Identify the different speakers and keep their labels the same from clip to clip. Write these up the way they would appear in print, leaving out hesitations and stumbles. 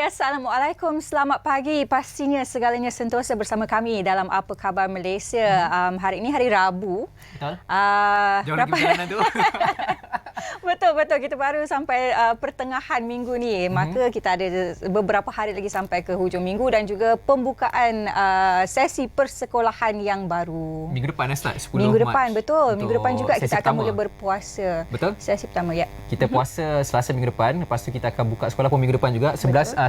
Speaker 1: Hai, Assalamualaikum. Selamat pagi. Pastinya segalanya sentosa bersama kami dalam Apa Khabar Malaysia. Hari ini hari Rabu.
Speaker 2: Betul.
Speaker 1: Jauh lagi perjalanan tu. Betul. Kita baru sampai pertengahan minggu ni. Maka kita ada beberapa hari lagi sampai ke hujung minggu dan juga pembukaan sesi persekolahan yang baru.
Speaker 2: Minggu depan start 10
Speaker 1: Minggu
Speaker 2: Mac.
Speaker 1: depan, betul. Minggu depan juga kita akan mula berpuasa.
Speaker 2: Betul.
Speaker 1: Sesi pertama, ya.
Speaker 2: Kita puasa Selasa minggu depan. Lepas tu kita akan buka sekolah pun minggu depan juga.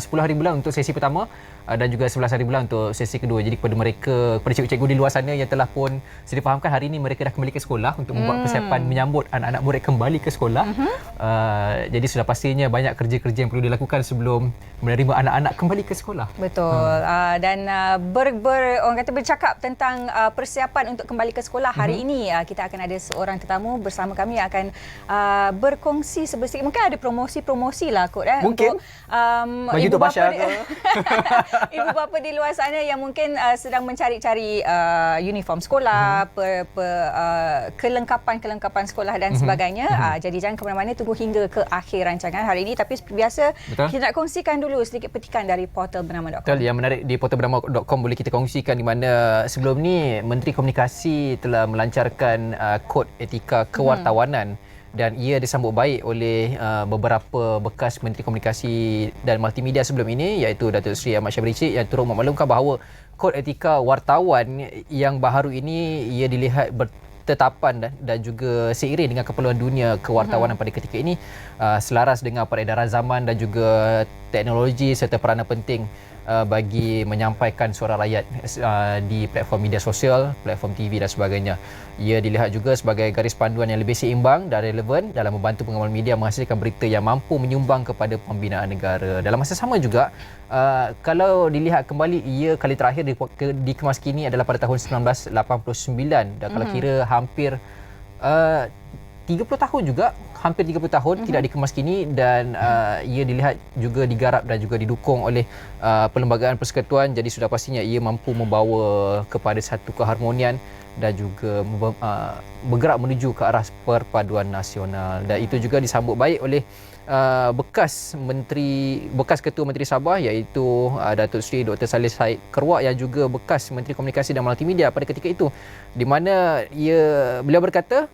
Speaker 2: 10 hari bulan untuk sesi pertama dan juga 11 hari bulan untuk sesi kedua. Jadi kepada mereka, kepada cikgu-cikgu di luar sana yang telah pun sedia fahamkan hari ini mereka dah kembali ke sekolah untuk membuat persiapan menyambut anak-anak murid kembali ke sekolah. Jadi sudah pastinya banyak kerja-kerja yang perlu dilakukan sebelum menerima anak-anak kembali ke sekolah.
Speaker 1: Betul. Dan orang kata bercakap tentang persiapan untuk kembali ke sekolah hari ini, kita akan ada seorang tetamu bersama kami yang akan berkongsi sedikit. Mungkin ada promosi lah kot
Speaker 2: mungkin
Speaker 1: untuk
Speaker 2: bagi
Speaker 1: ibu
Speaker 2: untuk
Speaker 1: bapa ibu
Speaker 2: Basya
Speaker 1: bapa di luar sana yang mungkin sedang mencari-cari uniform sekolah, kelengkapan sekolah dan sebagainya. Jadi jangan ke mana-mana, tunggu hingga ke akhir rancangan hari ini. Tapi seperti biasa, kita nak kongsikan dulu sedikit petikan dari portal bernama.com.
Speaker 2: Betul, yang menarik di portal bernama.com boleh kita kongsikan di mana sebelum ni Menteri Komunikasi telah melancarkan kod etika kewartawanan. Dan ia disambut baik oleh beberapa bekas Menteri Komunikasi dan Multimedia sebelum ini, iaitu Datuk Seri Ahmad Syabri Cik, yang turut memaklumkan bahawa kod etika wartawan yang baharu ini ia dilihat bertetapan dan juga seiring dengan keperluan dunia kewartawanan pada ketika ini, selaras dengan peredaran zaman dan juga teknologi serta peranan penting bagi menyampaikan suara rakyat di platform media sosial, platform TV dan sebagainya. Ia dilihat juga sebagai garis panduan yang lebih seimbang dan relevan dalam membantu pengamal media menghasilkan berita yang mampu menyumbang kepada pembinaan negara. Dalam masa sama juga, kalau dilihat kembali, ia kali terakhir dikemas kini adalah pada tahun 1989 dan kalau kira hampir 30 tahun juga, hampir 30 tahun tidak dikemas kini, dan ia dilihat juga digarap dan juga didukung oleh Perlembagaan Persekutuan. Jadi sudah pastinya ia mampu membawa kepada satu keharmonian dan juga bergerak menuju ke arah perpaduan nasional. Dan itu juga disambut baik oleh bekas Ketua Menteri Sabah, iaitu Datuk Seri Dr. Saleh Said Keruak, yang juga bekas Menteri Komunikasi dan Multimedia pada ketika itu, di mana beliau berkata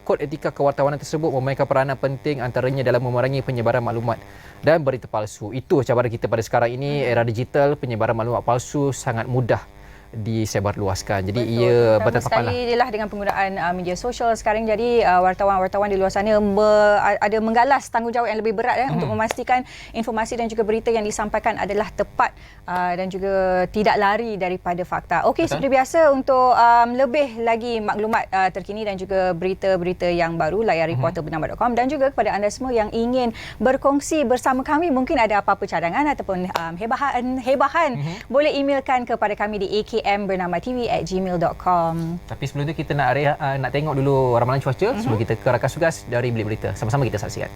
Speaker 2: kod etika kewartawanan tersebut memainkan peranan penting antaranya dalam memerangi penyebaran maklumat dan berita palsu. Itu cabaran kita pada sekarang ini, era digital, penyebaran maklumat palsu sangat mudah disebarluaskan. Jadi ia bertetapan
Speaker 1: sekali lah dengan penggunaan media sosial sekarang. Jadi wartawan-wartawan di luar sana ada menggalas tanggungjawab yang lebih berat untuk memastikan informasi dan juga berita yang disampaikan adalah tepat dan juga tidak lari daripada fakta. Okey, seperti biasa, untuk lebih lagi maklumat terkini dan juga berita-berita yang baru, layari portal bernama.com, dan juga kepada anda semua yang ingin berkongsi bersama kami, mungkin ada apa-apa cadangan ataupun hebahan, boleh emailkan kepada kami di akmbernama.tv@gmail.com.
Speaker 2: Tapi sebelum itu kita nak tengok dulu ramalan cuaca sebelum kita ke rakan tugas dari Bilik Berita. Sama-sama kita saksikan.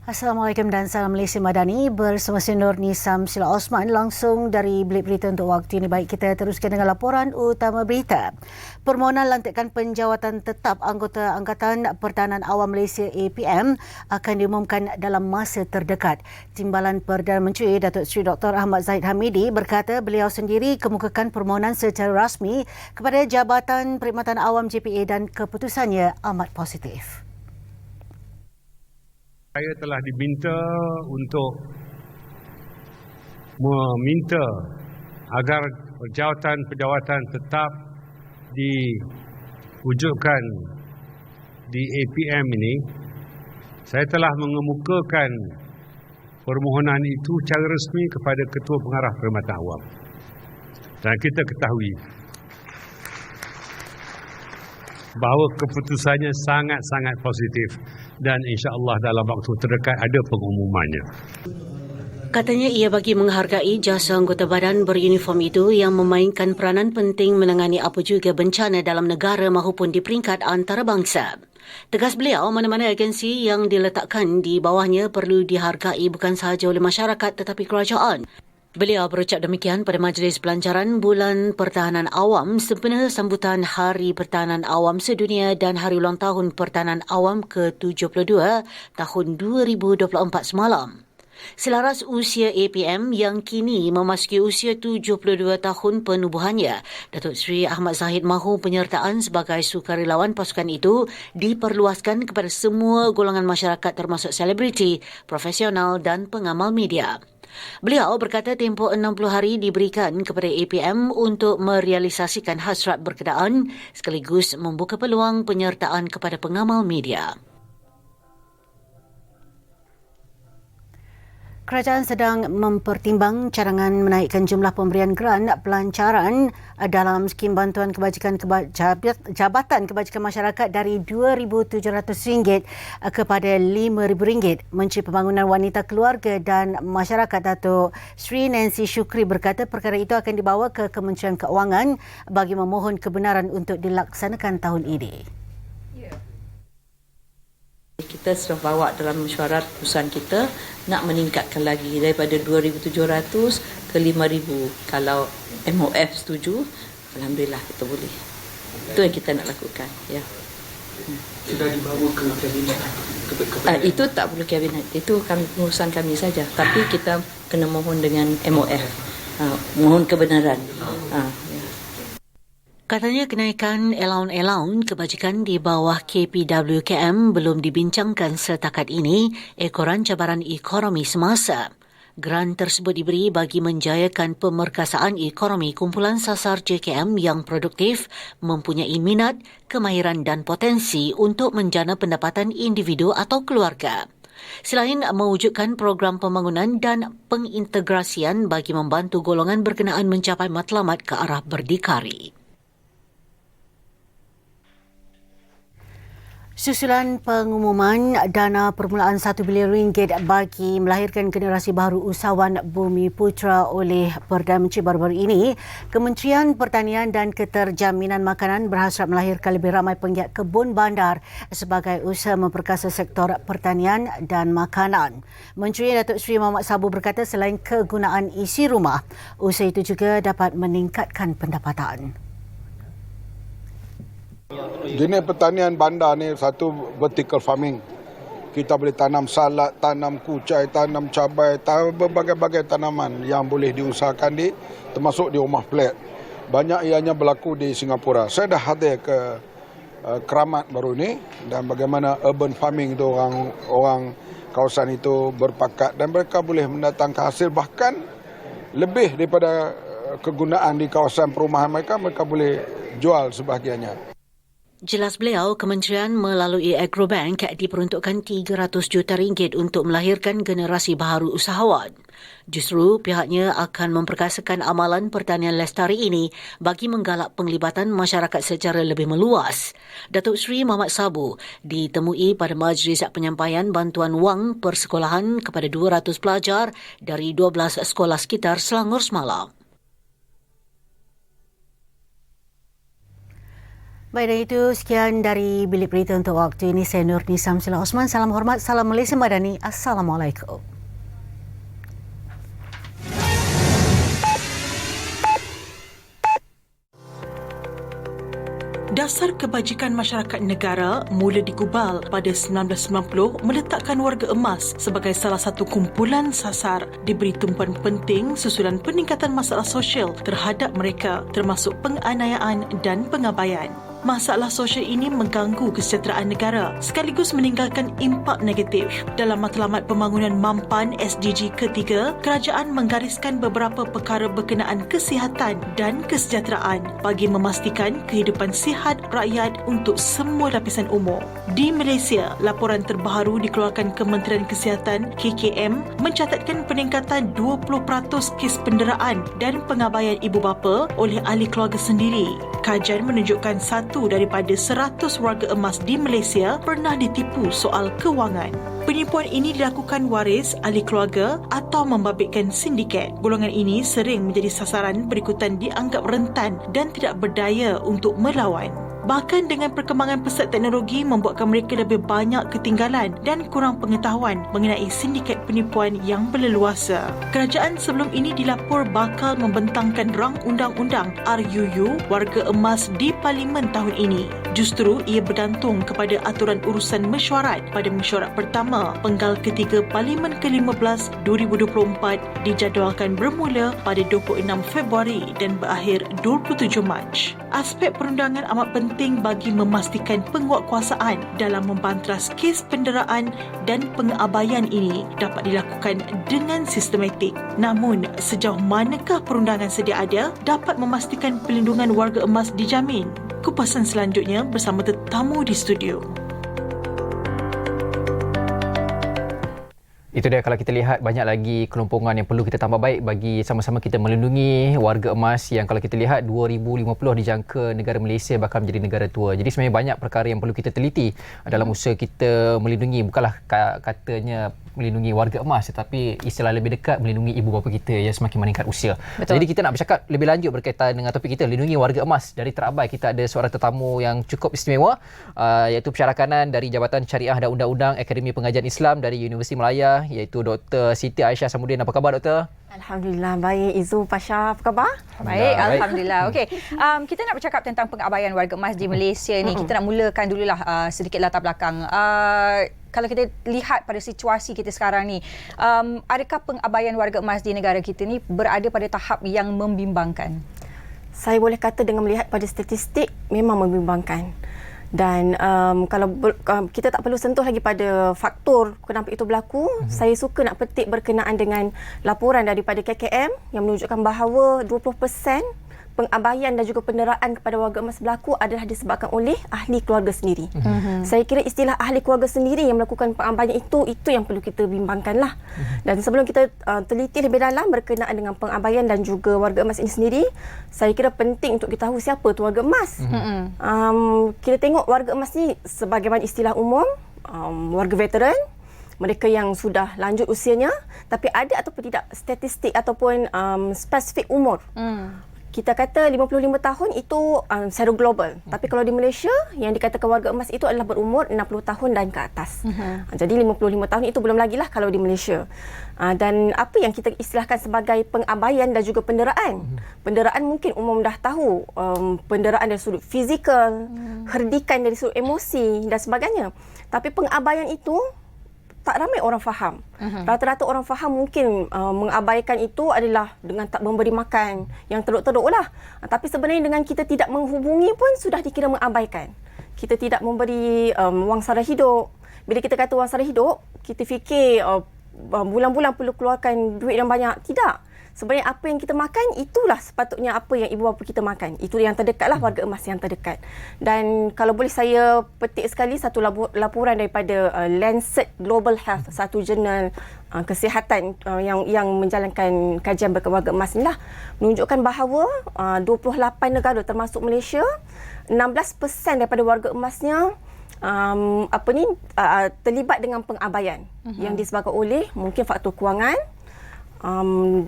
Speaker 3: Assalamualaikum dan salam Malaysia Madani, bersama saya Nurni Samsila Osman langsung dari Bilik Berita untuk waktu ini. Baik, kita teruskan dengan laporan utama berita. Permohonan lantikan penjawatan tetap anggota Angkatan Pertahanan Awam Malaysia APM akan diumumkan dalam masa terdekat. Timbalan Perdana Menteri Datuk Seri Dr. Ahmad Zahid Hamidi berkata beliau sendiri kemukakan permohonan secara rasmi kepada Jabatan Perkhidmatan Awam JPA dan keputusannya amat positif.
Speaker 4: Saya telah diminta untuk meminta agar jawatan-pejawatan tetap diwujudkan di APM ini. Saya telah mengemukakan permohonan itu secara resmi kepada Ketua Pengarah Perkhidmatan Awam. Dan kita ketahui bahawa keputusannya sangat-sangat positif dan insya-Allah dalam waktu terdekat ada pengumumannya.
Speaker 3: Katanya ia bagi menghargai jasa anggota badan beruniform itu yang memainkan peranan penting menangani apa juga bencana dalam negara maupun di peringkat antarabangsa. Tegas beliau, mana-mana agensi yang diletakkan di bawahnya perlu dihargai bukan sahaja oleh masyarakat tetapi kerajaan. Beliau berucap demikian pada Majlis Pelancaran Bulan Pertahanan Awam sempena sambutan Hari Pertahanan Awam Sedunia dan Hari Ulang Tahun Pertahanan Awam ke-72 tahun 2024 semalam. Selaras usia APM yang kini memasuki usia 72 tahun penubuhannya, Datuk Seri Ahmad Zahid mahu penyertaan sebagai sukarelawan pasukan itu diperluaskan kepada semua golongan masyarakat termasuk selebriti, profesional dan pengamal media. Beliau berkata tempoh 60 hari diberikan kepada APM untuk merealisasikan hasrat berkenaan sekaligus membuka peluang penyertaan kepada pengamal media. Kerajaan sedang mempertimbang cadangan menaikkan jumlah pemberian geran pelancaran dalam skim bantuan kebajikan Jabatan Kebajikan Masyarakat dari RM2,700 kepada RM5,000. Menteri Pembangunan Wanita Keluarga dan Masyarakat Datuk Sri Nancy Shukri berkata perkara itu akan dibawa ke Kementerian Keuangan bagi memohon kebenaran untuk dilaksanakan tahun ini.
Speaker 5: Kita sudah bawa dalam mesyuarat perusahaan kita nak meningkatkan lagi daripada 2,700 ke 5,000. Kalau MOF setuju, alhamdulillah kita boleh. Itu yang kita nak lakukan. Ya.
Speaker 6: Sudah dibawa ke kabinet?
Speaker 5: Itu tak perlu kabinet. Itu urusan kami saja. Tapi kita kena mohon dengan MOF. Mohon kebenaran.
Speaker 3: Katanya kenaikan allowance kebajikan di bawah KPWKM belum dibincangkan setakat ini ekoran cabaran ekonomi semasa. Geran tersebut diberi bagi menjayakan pemerkasaan ekonomi kumpulan sasar JKM yang produktif, mempunyai minat, kemahiran dan potensi untuk menjana pendapatan individu atau keluarga. Selain mewujudkan program pembangunan dan pengintegrasian bagi membantu golongan berkenaan mencapai matlamat ke arah berdikari. Susulan pengumuman dana permulaan RM1 bilion bagi melahirkan generasi baru usahawan Bumi Putra oleh Perdana Menteri baru-baru ini, Kementerian Pertanian dan Keterjaminan Makanan berhasrat melahirkan lebih ramai penggiat kebun bandar sebagai usaha memperkasa sektor pertanian dan makanan. Menteri Datuk Seri Mohamad Sabu berkata selain kegunaan isi rumah, usaha itu juga dapat meningkatkan pendapatan.
Speaker 7: Jenis pertanian bandar ni satu vertical farming. Kita boleh tanam salad, tanam kucai, tanam cabai, berbagai-bagai tanaman yang boleh diusahakan termasuk di rumah flat. Banyak ianya berlaku di Singapura. Saya dah hadir ke Keramat baru ni dan bagaimana urban farming itu orang kawasan itu berpakat dan mereka boleh mendatangkan hasil bahkan lebih daripada kegunaan di kawasan perumahan mereka boleh jual sebahagiannya.
Speaker 3: Jelas beliau, kementerian melalui Agrobank diperuntukkan RM300 juta untuk melahirkan generasi baru usahawan. Justru pihaknya akan memperkasakan amalan pertanian lestari ini bagi menggalak penglibatan masyarakat secara lebih meluas. Datuk Seri Mohamad Sabu ditemui pada majlis penyampaian bantuan wang persekolahan kepada 200 pelajar dari 12 sekolah sekitar Selangor semalam. Baik, dan itu sekian dari Bilik Berita untuk waktu ini. Saya Nurni Samsila Osman. Salam hormat, salam Malaysia Madani. Assalamualaikum.
Speaker 8: Dasar Kebajikan Masyarakat Negara mula digubal pada 1990 meletakkan warga emas sebagai salah satu kumpulan sasar, diberi tumpuan penting susulan peningkatan masalah sosial terhadap mereka termasuk penganiayaan dan pengabaian. masalah sosial ini mengganggu kesejahteraan negara sekaligus meninggalkan impak negatif. Dalam Matlamat Pembangunan Mampan SDG ketiga, kerajaan menggariskan beberapa perkara berkenaan kesihatan dan kesejahteraan bagi memastikan kehidupan sihat rakyat untuk semua lapisan umur. Di Malaysia, laporan terbaru dikeluarkan Kementerian Kesihatan KKM mencatatkan peningkatan 20% kes penderaan dan pengabaian ibu bapa oleh ahli keluarga sendiri. Kajian menunjukkan 1 daripada 100 warga emas di Malaysia pernah ditipu soal kewangan. Penipuan ini dilakukan waris, ahli keluarga atau membabitkan sindiket. Golongan ini sering menjadi sasaran berikutan dianggap rentan dan tidak berdaya untuk melawan. Bahkan dengan perkembangan pesat teknologi membuatkan mereka lebih banyak ketinggalan dan kurang pengetahuan mengenai sindiket penipuan yang berleluasa. Kerajaan sebelum ini dilapor bakal membentangkan rang undang-undang RUU warga emas di Parlimen tahun ini. Justru ia bergantung kepada aturan urusan mesyuarat pada mesyuarat pertama penggal ketiga Parlimen ke-15 2024 dijadualkan bermula pada 26 Februari dan berakhir 27 Mac. Aspek perundangan amat penting bagi memastikan penguatkuasaan dalam membantras kes penderaan dan pengabaian ini dapat dilakukan dengan sistematik. Namun, sejauh manakah perundangan sedia ada dapat memastikan pelindungan warga emas dijamin? Kupasan selanjutnya bersama tetamu di studio.
Speaker 2: Itu dia, kalau kita lihat banyak lagi kelompongan yang perlu kita tambah baik bagi sama-sama kita melindungi warga emas yang kalau kita lihat 2050 dijangka negara Malaysia bakal menjadi negara tua. Jadi sebenarnya banyak perkara yang perlu kita teliti dalam usaha kita melindungi, bukanlah katanya melindungi warga emas, tetapi istilah lebih dekat melindungi ibu bapa kita yang semakin meningkat usia.
Speaker 1: Betul.
Speaker 2: Jadi kita nak bercakap lebih lanjut berkaitan dengan topik kita, lindungi warga emas. Dari Terabai kita ada seorang tetamu yang cukup istimewa, iaitu pensyarah kanan dari Jabatan Syariah dan Undang-Undang Akademi Pengajian Islam dari Universiti Malaya, iaitu Dr. Siti Aisyah Samudin. Apa khabar, Doktor?
Speaker 9: Alhamdulillah, baik. Izu, Pasha, apa khabar?
Speaker 1: Baik, Alhamdulillah. Okey, kita nak bercakap tentang pengabaian warga emas di Malaysia ni. Kita nak mulakan dululah sedikit latar belakang. Kalau kita lihat pada situasi kita sekarang ni, adakah pengabaian warga emas di negara kita ni berada pada tahap yang membimbangkan?
Speaker 9: Saya boleh kata dengan melihat pada statistik, memang membimbangkan. Dan kalau kita tak perlu sentuh lagi pada faktor kenapa itu berlaku, saya suka nak petik berkenaan dengan laporan daripada KKM yang menunjukkan bahawa 20% pengabaian dan juga penderaan kepada warga emas berlaku adalah disebabkan oleh ahli keluarga sendiri. Saya kira istilah ahli keluarga sendiri yang melakukan pengabaian itu yang perlu kita bimbangkanlah. Dan sebelum kita teliti lebih dalam berkenaan dengan pengabaian dan juga warga emas ini sendiri, saya kira penting untuk kita tahu siapa tu warga emas. Kita tengok warga emas ni sebagaimana istilah umum, warga veteran, mereka yang sudah lanjut usianya, tapi ada ataupun tidak statistik ataupun spesifik umur. Kita kata 55 tahun itu secara global. Tapi kalau di Malaysia, yang dikatakan warga emas itu adalah berumur 60 tahun dan ke atas. Jadi 55 tahun itu belum lagi lah kalau di Malaysia. Dan apa yang kita istilahkan sebagai pengabaian dan juga penderaan. Penderaan mungkin umum dah tahu. Penderaan dari sudut fizikal, herdikan dari sudut emosi dan sebagainya. Tapi pengabaian itu tak ramai orang faham. Rata-rata orang faham mungkin mengabaikan itu adalah dengan tak memberi makan yang teruk-teruk lah. Tapi sebenarnya dengan kita tidak menghubungi pun sudah dikira mengabaikan. Kita tidak memberi wang sara hidup. Bila kita kata wang sara hidup, kita fikir bulan-bulan perlu keluarkan duit yang banyak. Tidak. Sebenarnya apa yang kita makan, itulah sepatutnya apa yang ibu bapa kita makan. Itu yang terdekatlah, warga emas yang terdekat. Dan kalau boleh saya petik sekali satu laporan daripada Lancet Global Health, satu jurnal kesihatan yang menjalankan kajian berkenaan warga emas inilah, menunjukkan bahawa 28 negara termasuk Malaysia, 16% daripada warga emasnya terlibat dengan pengabaian yang disebabkan oleh mungkin faktor kewangan,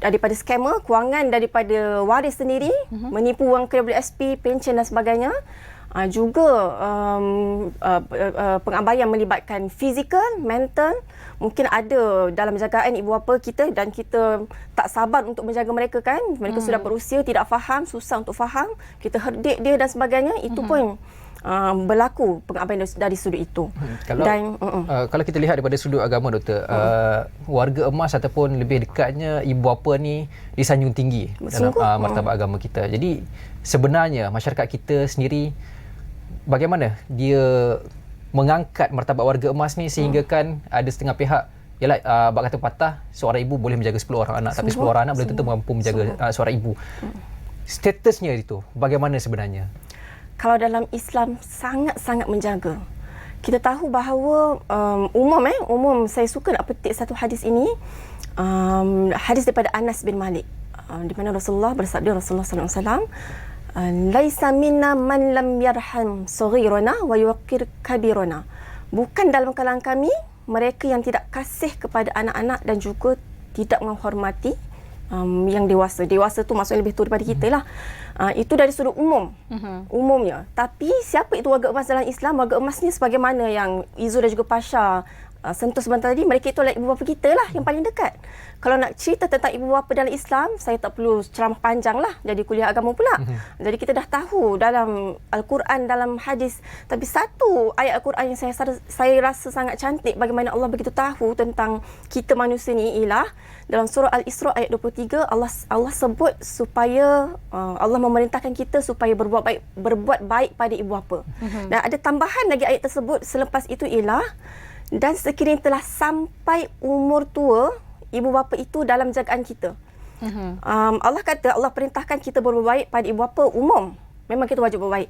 Speaker 9: daripada skamer, kewangan daripada waris sendiri, menipu wang KWSP, pencen dan sebagainya. Juga pengabaian melibatkan fizikal, mental. Mungkin ada dalam jagaan ibu bapa kita dan kita tak sabar untuk menjaga mereka kan. Mereka sudah berusia, tidak faham, susah untuk faham. Kita herdik dia dan sebagainya. Itu pun berlaku pengabaian dari sudut itu.
Speaker 2: Kalau kita lihat daripada sudut agama, Doktor, warga emas ataupun lebih dekatnya ibu bapa ni disanjung tinggi dalam martabat agama kita. Jadi sebenarnya masyarakat kita sendiri bagaimana dia mengangkat martabat warga emas ni sehingga kan ada setengah pihak ialah bab kata patah, seorang ibu boleh menjaga 10 orang anak, tapi 10 orang anak belum tentu mampu menjaga seorang ibu. Statusnya itu bagaimana sebenarnya?
Speaker 9: Kalau dalam Islam sangat-sangat menjaga. Kita tahu bahawa umum saya suka nak petik satu hadis ini, hadis daripada Anas bin Malik, di mana Rasulullah bersabda, Rasulullah sallallahu alaihi wasallam, laisa minna man lam yarham saghirana wa yuqir kabirana. Bukan dalam kalangan kami mereka yang tidak kasih kepada anak-anak dan juga tidak menghormati yang dewasa. Dewasa tu maksudnya lebih tua daripada kita lah. Itu dari sudut umum. Umumnya. Tapi siapa itu warga emas dalam Islam? Warga emas ni sebagaimana yang Izu dan juga Pasha sentuh sebentar tadi, mereka itu adalah ibu bapa kita lah yang paling dekat. Kalau nak cerita tentang ibu bapa dalam Islam, saya tak perlu ceramah panjang lah, jadi kuliah agama pula. Jadi kita dah tahu dalam Al-Quran, dalam hadis. Tapi satu ayat Al-Quran yang saya rasa sangat cantik bagaimana Allah begitu tahu tentang kita manusia ni ialah dalam surah Al-Isra ayat 23, Allah sebut supaya Allah memerintahkan kita supaya berbuat baik pada ibu bapa. Dan ada tambahan lagi ayat tersebut selepas itu ialah, dan sekiranya telah sampai umur tua, ibu bapa itu dalam jagaan kita. Allah kata, Allah perintahkan kita berbuat baik pada ibu bapa umum. Memang kita wajib berbuat baik.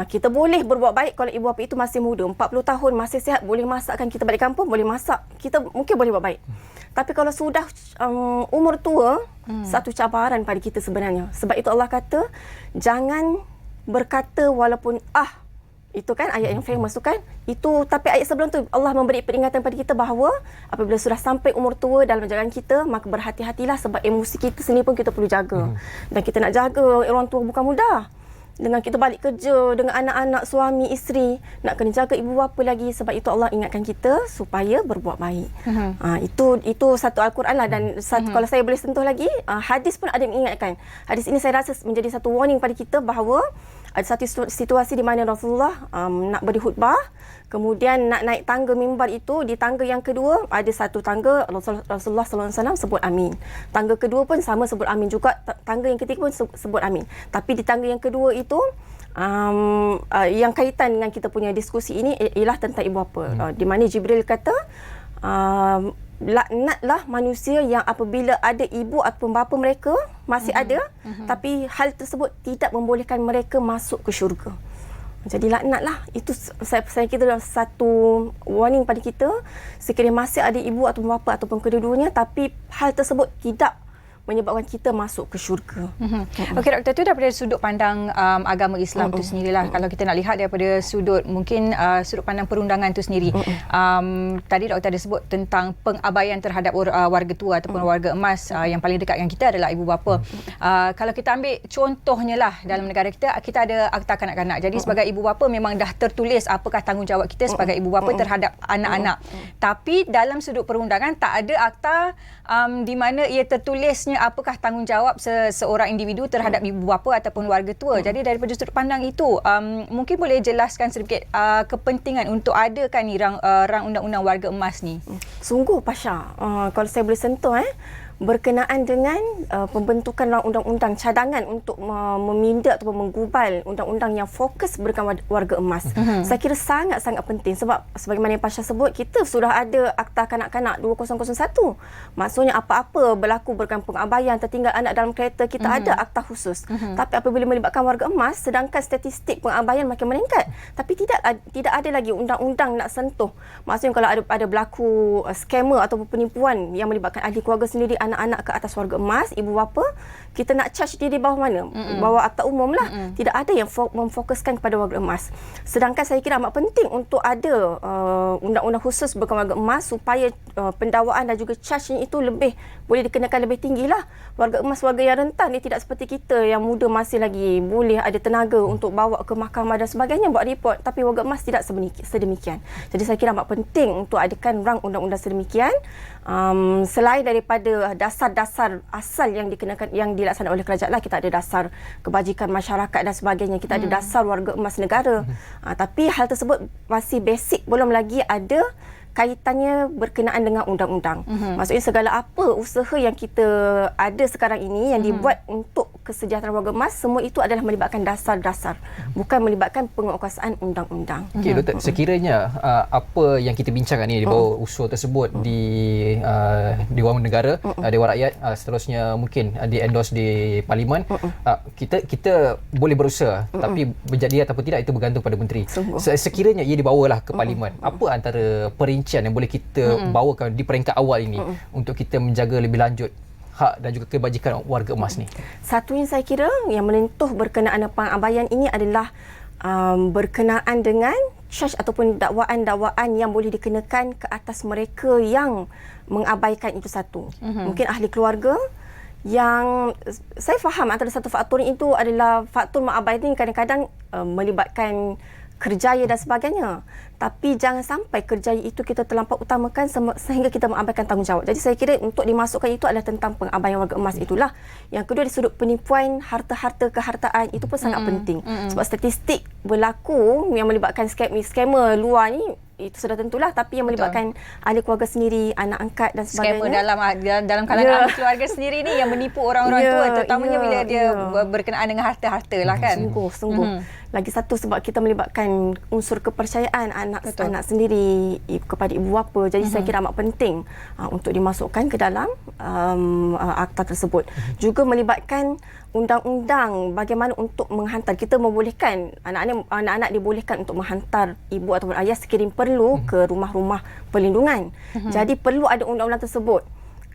Speaker 9: Kita boleh berbuat baik kalau ibu bapa itu masih muda, 40 tahun, masih sihat, boleh masakkan kita balik kampung, boleh masak. Kita mungkin boleh buat baik. Tapi kalau sudah umur tua, satu cabaran pada kita sebenarnya. Sebab itu Allah kata, jangan berkata walaupun itu kan ayat yang famous tu kan. Itu, tapi ayat sebelum tu Allah memberi peringatan pada kita bahawa apabila sudah sampai umur tua dalam jagaan kita, maka berhati-hatilah sebab emosi kita sendiri pun kita perlu jaga. Dan kita nak jaga orang tua bukan mudah. Dengan kita balik kerja, dengan anak-anak, suami, isteri, nak kena jaga ibu bapa lagi. Sebab itu Allah ingatkan kita supaya berbuat baik. Itu satu Al-Quran lah. Dan kalau saya boleh sentuh lagi, hadis pun ada yang mengingatkan. Hadis ini saya rasa menjadi satu warning pada kita bahawa ada satu situasi di mana Rasulullah nak beri khutbah, kemudian nak naik tangga mimbar itu. Di tangga yang kedua ada satu tangga Rasulullah SAW sebut amin. Tangga kedua pun sama sebut amin juga. Tangga yang ketiga pun sebut amin. Tapi di tangga yang kedua itu yang kaitan dengan kita punya diskusi ini ialah tentang ibu bapa. Di mana Jibril kata, laknatlah manusia yang apabila ada ibu atau bapa mereka masih ada, tapi hal tersebut tidak membolehkan mereka masuk ke syurga. Jadi laknatlah. Itu saya kira satu warning pada kita, sekiranya masih ada ibu atau bapa ataupun kedua-duanya, tapi hal tersebut tidak menyebabkan kita masuk ke syurga.
Speaker 1: Okey doktor, itu daripada sudut pandang agama Islam tu sendirilah. Kalau kita nak lihat daripada sudut mungkin sudut pandang perundangan tu sendiri. Tadi doktor ada sebut tentang pengabaian terhadap warga tua ataupun warga emas yang paling dekat dengan kita adalah ibu bapa. Kalau kita ambil contohnya lah dalam negara kita ada Akta Kanak-kanak. Jadi sebagai ibu bapa memang dah tertulis apakah tanggungjawab kita sebagai ibu bapa terhadap anak-anak. Tapi dalam sudut perundangan tak ada akta di mana ia tertulisnya apakah tanggungjawab seorang individu terhadap ibu bapa ataupun warga tua. Jadi daripada sudut pandang itu, mungkin boleh jelaskan sedikit kepentingan untuk adakan ni rang undang-undang warga emas ni.
Speaker 9: Sungguh Pasha, kalau saya boleh sentuh berkenaan dengan pembentukan undang-undang cadangan untuk meminda atau menggubal undang-undang yang fokus berkaitan warga emas. Saya kira sangat-sangat penting sebab sebagaimana yang Pasha sebut, kita sudah ada Akta Kanak-kanak 2001. Maksudnya apa-apa berlaku berkaitan pengabaian, tertinggal anak dalam kereta, kita ada akta khusus. Tapi apabila melibatkan warga emas, sedangkan statistik pengabaian makin meningkat, tapi tidak ada lagi undang-undang nak sentuh. Maksudnya kalau ada berlaku skamer atau penipuan yang melibatkan ahli keluarga sendiri, anak-anak ke atas warga emas, ibu bapa, kita nak charge dia di bawah mana? Bawah akta umum lah. Tidak ada yang memfokuskan kepada warga emas. Sedangkan saya kira amat penting untuk ada undang-undang khusus berkaitan warga emas supaya pendakwaan dan juga charge itu boleh dikenakan lebih tinggi lah. Warga emas, warga yang rentan, dia tidak seperti kita yang muda masih lagi boleh ada tenaga untuk bawa ke mahkamah dan sebagainya, buat report. Tapi warga emas tidak sedemikian. Jadi saya kira amat penting untuk adakan rang undang-undang sedemikian. Selain daripada dasar-dasar asal yang dikenakan, yang dilaksanakan oleh kerajaan lah, kita ada dasar kebajikan masyarakat dan sebagainya, kita ada dasar warga emas negara. Tapi hal tersebut masih basic, belum lagi ada kaitannya berkenaan dengan undang-undang. Maksudnya segala apa usaha yang kita ada sekarang ini yang dibuat untuk kesejahteraan warga emas, semua itu adalah melibatkan dasar-dasar, bukan melibatkan penguatkuasaan undang-undang.
Speaker 2: Okey, Doktor, sekiranya apa yang kita bincangkan ni di bawah usul tersebut di Dewan Negara, Dewan Rakyat, seterusnya mungkin di-endorse di Parlimen, kita boleh berusaha, tapi berjadi ataupun tidak itu bergantung pada menteri. Sekiranya ia dibawalah ke Parlimen, apa antara perincian yang boleh kita bawakan di peringkat awal ini untuk kita menjaga lebih lanjut hak dan juga kebajikan warga emas ni?
Speaker 9: Satunya saya kira yang menyentuh berkenaan dengan pengabaian ini adalah berkenaan dengan charge ataupun dakwaan-dakwaan yang boleh dikenakan ke atas mereka yang mengabaikan itu satu. Mungkin ahli keluarga yang saya faham antara satu faktor itu adalah faktor mengabaikan ini kadang-kadang melibatkan kerjaya dan sebagainya. Tapi jangan sampai kerjaya itu kita terlampau utamakan sehingga kita mengabaikan tanggungjawab. Jadi saya kira untuk dimasukkan itu adalah tentang pengabaian warga emas itulah. Yang kedua, dari sudut penipuan harta-harta kehartaan itu pun sangat penting. Sebab statistik berlaku yang melibatkan scammer luar ni itu sudah tentulah, tapi yang melibatkan ahli keluarga sendiri, anak angkat dan sebagainya.
Speaker 1: Scammer dalam kalangan ahli keluarga sendiri ni yang menipu orang-orang tua, terutamanya bila dia berkenaan dengan harta-harta lah kan.
Speaker 9: Sungguh. Lagi satu sebab kita melibatkan unsur kepercayaan anak sendiri kepada ibu bapa. Jadi saya kira amat penting untuk dimasukkan ke dalam akta tersebut. Juga melibatkan undang-undang bagaimana untuk menghantar. Kita membolehkan anak-anak dibolehkan untuk menghantar ibu ataupun ayah sekiranya perlu ke rumah-rumah perlindungan. Jadi perlu ada undang-undang tersebut.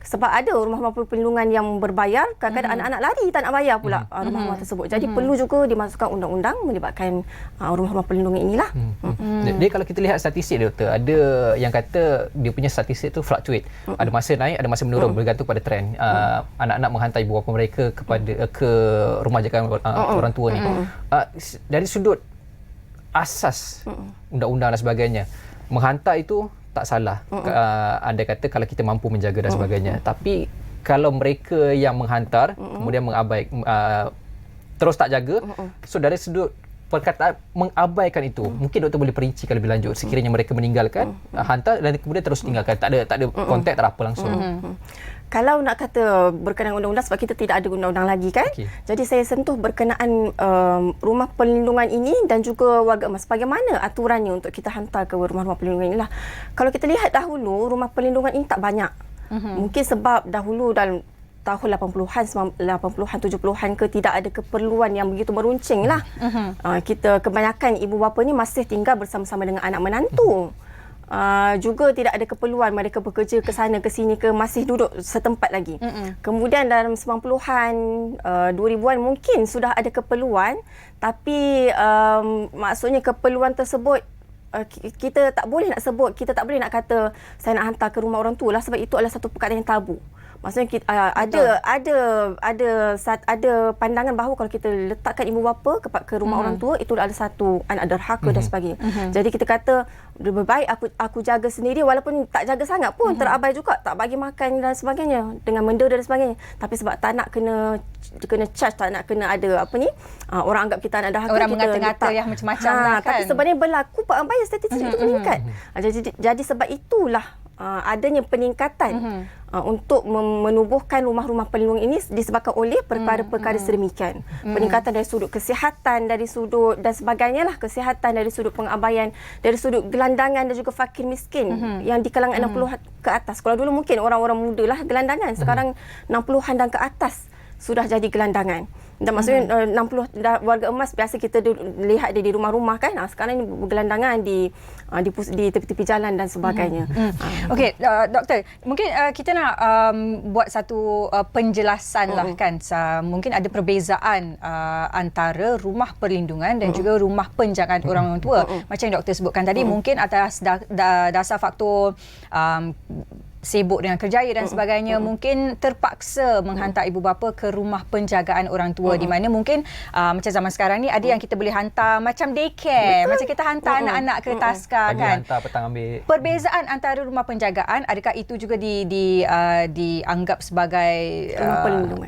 Speaker 9: Sebab ada rumah-rumah perlindungan yang berbayar, kadang-kadang anak-anak lari tak nak bayar pula rumah-rumah tersebut. Jadi perlu juga dimasukkan undang-undang melibatkan rumah-rumah perlindungan inilah.
Speaker 2: Jadi kalau kita lihat statistik, Doktor, ada yang kata dia punya statistik tu fluctuate. Ada masa naik, ada masa menurun, bergantung pada trend. Anak-anak menghantar ibu bapa mereka ke rumah jagaan orang tua ni. Dari sudut asas undang-undang dan sebagainya, menghantar itu tak salah. Anda kata kalau kita mampu menjaga dan sebagainya. Tapi kalau mereka yang menghantar kemudian terus tak jaga, so dari sudut perkataan mengabaikan itu, mungkin Doktor boleh perincikan lebih lanjut. Sekiranya mereka meninggalkan, hantar dan kemudian terus tinggalkan, tak ada kontak, tak ada apa langsung.
Speaker 9: Kalau nak kata berkenaan undang-undang, sebab kita tidak ada undang-undang lagi kan. Jadi saya sentuh berkenaan rumah perlindungan ini dan juga warga emas. Bagaimana aturannya untuk kita hantar ke rumah-rumah perlindungan inilah. Kalau kita lihat dahulu, rumah perlindungan ini tak banyak. Mungkin sebab dahulu dalam tahun 80-an, 70-an ke tidak ada keperluan yang begitu meruncing lah. Kita kebanyakan ibu bapa ni masih tinggal bersama-sama dengan anak menantu. Juga tidak ada keperluan mereka bekerja ke sana ke sini ke, masih duduk setempat lagi. Kemudian dalam 90-an, 2000-an mungkin sudah ada keperluan, tapi maksudnya keperluan tersebut kita tak boleh nak sebut, kita tak boleh nak kata saya nak hantar ke rumah orang tua lah, sebab itu adalah satu perkara yang tabu. Maksudnya kita, ada pandangan bahawa kalau kita letakkan ibu bapa ke rumah orang tua, itu adalah satu anak derhaka dan sebagainya. Jadi kita kata lebih baik aku jaga sendiri, walaupun tak jaga sangat pun, terabai juga, tak bagi makan dan sebagainya, dengan mendera dan sebagainya. Tapi sebab tak nak kena charge, tak nak kena ada orang anggap kita anak derhaka,
Speaker 1: orang
Speaker 9: kita
Speaker 1: mengata-ngata yang macam-macam lah kan.
Speaker 9: Tapi sebenarnya berlaku pengabaian statistik itu meningkat. Jadi sebab itulah adanya peningkatan untuk menubuhkan rumah-rumah perlindungan ini disebabkan oleh perkara-perkara sedemikian. Peningkatan dari sudut kesihatan, dari sudut dan sebagainya lah, kesihatan, dari sudut pengabaian, dari sudut gelandangan dan juga fakir miskin yang di kalangan 60 ke atas. Kalau dulu mungkin orang-orang muda lah gelandangan, sekarang 60-an dan ke atas sudah jadi gelandangan. Dan maksudnya 60 warga emas biasa kita lihat dia di rumah-rumah kan. Sekarang ini bergelandangan di tepi-tepi jalan dan sebagainya.
Speaker 1: Okey, Doktor, mungkin kita nak buat satu penjelasan lah kan. Mungkin ada perbezaan antara rumah perlindungan dan juga rumah penjagaan orang tua. Macam yang Doktor sebutkan tadi, mungkin atas dasar faktor sibuk dengan kerjaya dan sebagainya, mungkin terpaksa menghantar ibu bapa ke rumah penjagaan orang tua, di mana mungkin macam zaman sekarang ni ada yang kita boleh hantar macam daycare, macam kita hantar anak-anak ke taska kan.
Speaker 2: Hantar petang ambil.
Speaker 1: Perbezaan antara rumah penjagaan, adakah itu juga dianggap sebagai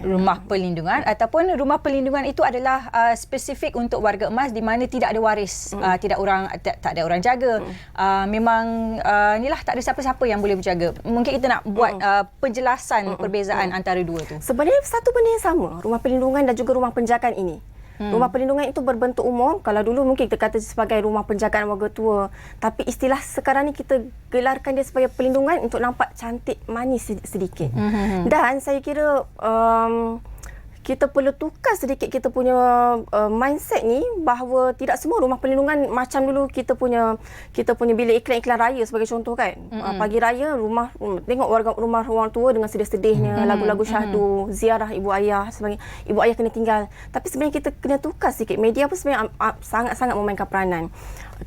Speaker 1: rumah perlindungan ataupun rumah perlindungan itu adalah spesifik untuk warga emas di mana tidak ada waris, tak ada orang jaga. Memang inilah tak ada siapa-siapa yang boleh berjaga. Mungkin mungkin kita nak buat penjelasan perbezaan antara dua tu.
Speaker 9: Sebenarnya satu benda yang sama, rumah perlindungan dan juga rumah penjagaan ini. Rumah perlindungan itu berbentuk umum. Kalau dulu mungkin kita kata sebagai rumah penjagaan warga tua, tapi istilah sekarang ni kita gelarkan dia sebagai perlindungan untuk nampak cantik manis sedikit. Dan saya kira kita perlu tukar sedikit kita punya mindset ni, bahawa tidak semua rumah perlindungan macam dulu kita punya bilik iklan-iklan raya sebagai contoh kan. Pagi raya tengok rumah orang tua dengan sedih-sedihnya, lagu-lagu syahdu, ziarah ibu ayah sebagainya. Ibu ayah kena tinggal. Tapi sebenarnya kita kena tukar sikit. Media pun sebenarnya sangat-sangat memainkan peranan.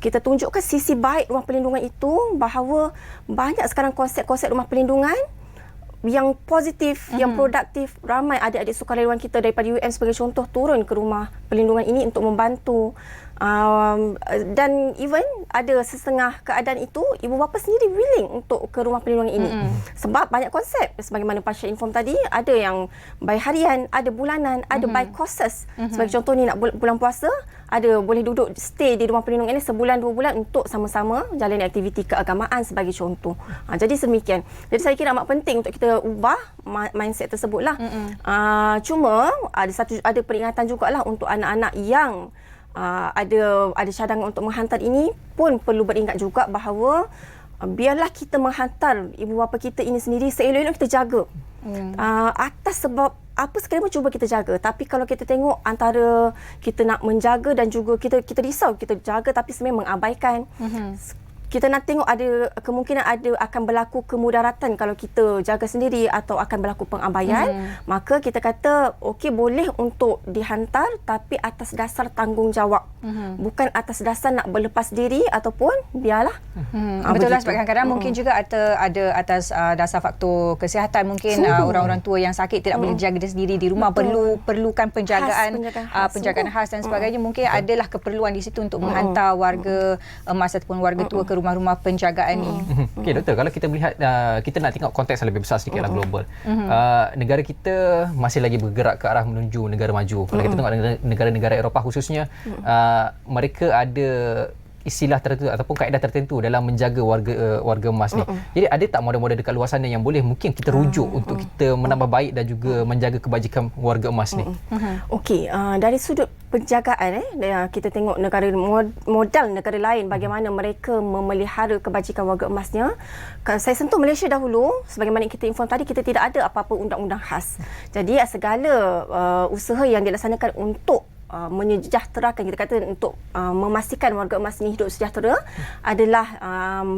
Speaker 9: Kita tunjukkan sisi baik rumah perlindungan itu, bahawa banyak sekarang konsep-konsep rumah perlindungan yang positif, yang produktif. Ramai adik-adik sukarelawan kita daripada UM sebagai contoh turun ke rumah perlindungan ini untuk membantu. Dan even ada setengah keadaan itu, ibu bapa sendiri willing untuk ke rumah perlindungan ini. Sebab banyak konsep, sebagaimana Pasha inform tadi, ada yang by harian, ada bulanan, ada by courses. Sebagai contoh ni, nak bulan puasa, ada boleh duduk stay di rumah perlindungan ini sebulan 2 bulan untuk sama-sama jalani aktiviti keagamaan sebagai contoh. Jadi semikian. Jadi saya kira amat penting untuk kita ubah mindset tersebutlah. Cuma ada peringatan jugalah untuk anak-anak yang ada cadangan untuk menghantar ini, pun perlu beringat juga bahawa biarlah kita menghantar ibu bapa kita ini sendiri, seelok-elok kita jaga. Atas sebab apa sekali pun cuba kita jaga. Tapi kalau kita tengok antara kita nak menjaga dan juga kita risau, kita jaga tapi sebenarnya mengabaikan. Kita nak tengok ada kemungkinan akan berlaku kemudaratan kalau kita jaga sendiri atau akan berlaku pengabaian. Maka kita kata okey, boleh untuk dihantar tapi atas dasar tanggungjawab. Bukan atas dasar nak berlepas diri ataupun biarlah.
Speaker 1: Betul lah, sebab kadang-kadang mungkin juga ada atas dasar faktor kesihatan. Mungkin orang-orang tua yang sakit tidak boleh jaga diri sendiri di rumah, perlukan penjagaan khas dan sebagainya. Mungkin adalah keperluan di situ untuk menghantar warga emas ataupun warga tua ke rumah-rumah penjagaan ni.
Speaker 2: Okey doktor, kalau kita melihat kita nak tengok konteks yang lebih besar sedikitlah global. Negara kita masih lagi bergerak ke arah menuju negara maju. Kalau kita tengok negara-negara Eropah khususnya, mereka ada istilah tertentu ataupun kaedah tertentu dalam menjaga warga emas ni. Jadi ada tak model-model dekat luar sana yang boleh mungkin kita rujuk untuk kita menambah baik dan juga menjaga kebajikan warga emas ni?
Speaker 9: Okey, dari sudut penjagaan kita tengok modal negara lain bagaimana mereka memelihara kebajikan warga emasnya. Saya sentuh Malaysia dahulu, sebagaimana kita inform tadi, kita tidak ada apa-apa undang-undang khas. Jadi segala usaha yang dilaksanakan untuk menyejahterakan, kita kata untuk memastikan warga emas ini hidup sejahtera adalah